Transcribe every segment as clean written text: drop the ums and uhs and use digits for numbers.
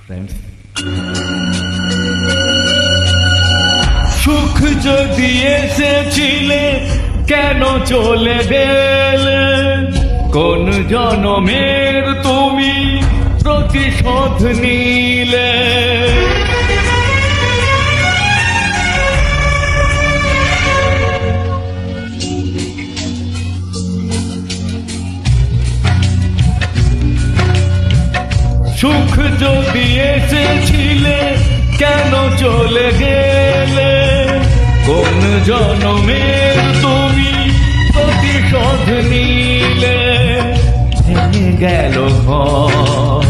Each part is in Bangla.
ফ্রেন্ডস। সুখ যদি এসেছিলে কেন চলে গেলে, কোন জনমের তুমি প্রতিশোধ নিলে। সুখ যদি এসেছিলে কেন চলে গেলে, কোন জনমের তুমি প্রতিশোধ নিলে। ভেঙে গেল ঘর,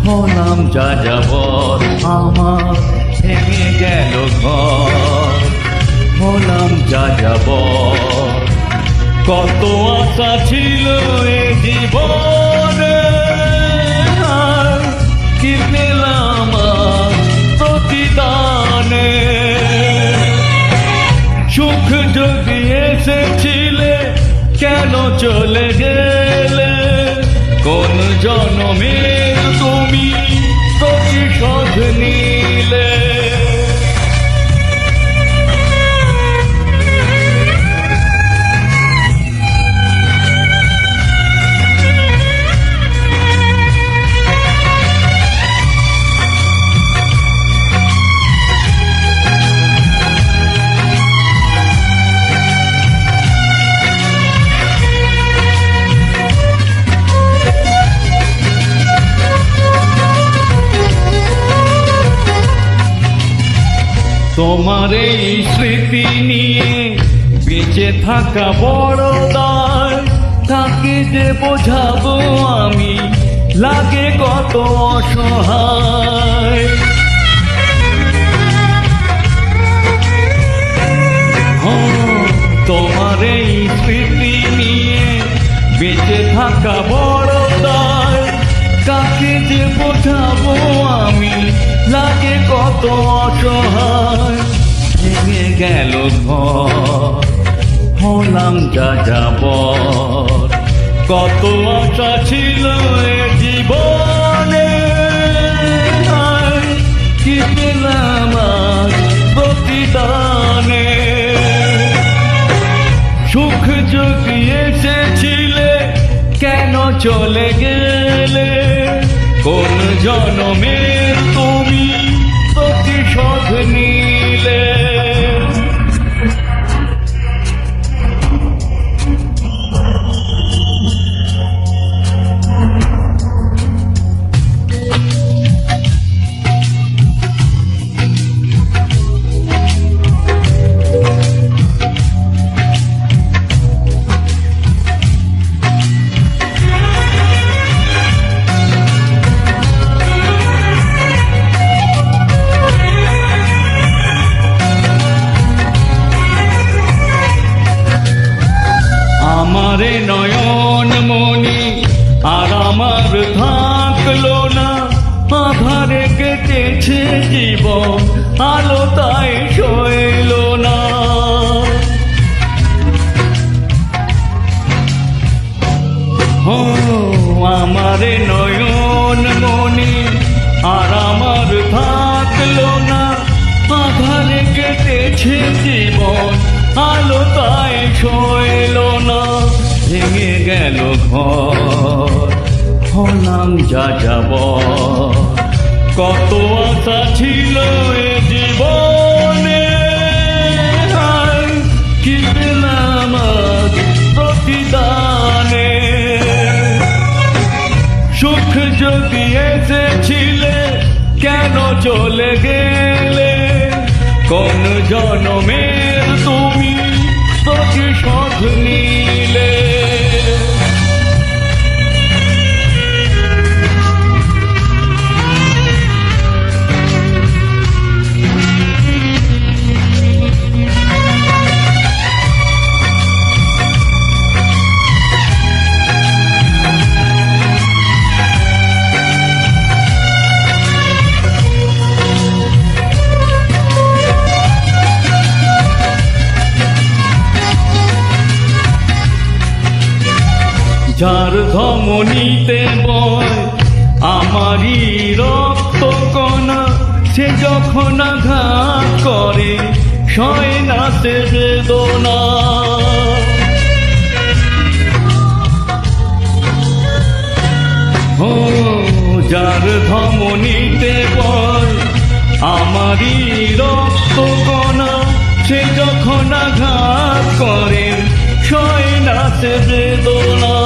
হলাম যাযাবর আমার। ভেঙে গেল ঘর, হলাম যাযাবর। কত আশা ছিল এ জীবনে, কি পেলাম প্রতিদানে। সুখ যদি এসেছিলে কেন চলে গেলে, কোন জনমের তুমি প্রতিশোধ নিলে। তোমার এই স্মৃতি নিয়ে বেঁচে থাকা বড় দায়। তাকে যে বোঝাবো আমি, লাগে কত অসহায়। তোমার এই স্মৃতি নিয়ে বেঁচে থাকা বড় দায়। কাকে যে বোঝাবো আমি, লাগে কত অসহায়। ভেঙে গেল ঘর, হলাম যাযাবর। কত আশা ছিল এ জীবনে, কি পেলাম প্রতিদানে। সুখ যদি এসেছিলে কেন চলে গেলে, কোন জনমের তুমি প্রতিশোধ নিলে। আমারে নয়ন মনি আর আমার থাকলো না। আধারে কেটেছে জীবন, আলো তাই সইল না। আমারে নয়ন মনি আর আমার থাকলো না। আধারে কেটেছে জীবন, আলো তাই সইল না। ভেঙে গেল ঘর, হলাম যাযাবর। কত আশা ছিল এ জীবনে, কি পেলাম প্রতিদানে। সুখ যদি এসেছিলে কেন চলে গেলে, কোন জনমের তুমি প্রতিশোধ নিলে। যার ধমনীতে বয় আমারই রক্ত, সে যখন আঘাত করে সয় না সে বেদনা। ও যার ধমনীতে বয় আমারই রক্ত কণা, সে যখন আঘাত করে সয় না সে বেদনা।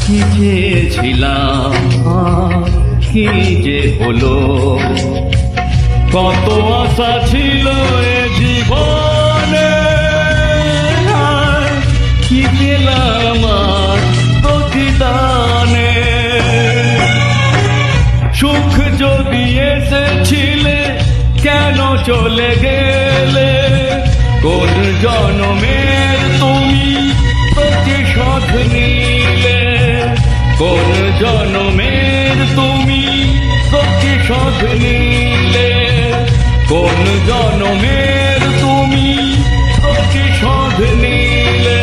কি চেয়েছিলাম আর কি যে হলো, কত আশা ছিল এ জীবনে, কি পেলাম আর প্রতিদানে। সুখ যদি এসেছিলে কেন চলে গেলে, কোন জনমের তুমি প্রতিশোধ নিলে, কোন জনমের তুমি প্রতিশোধ নিলে, কোন জনমের তুমি প্রতিশোধ নিলে।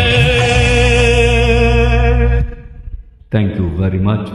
Thank you very much.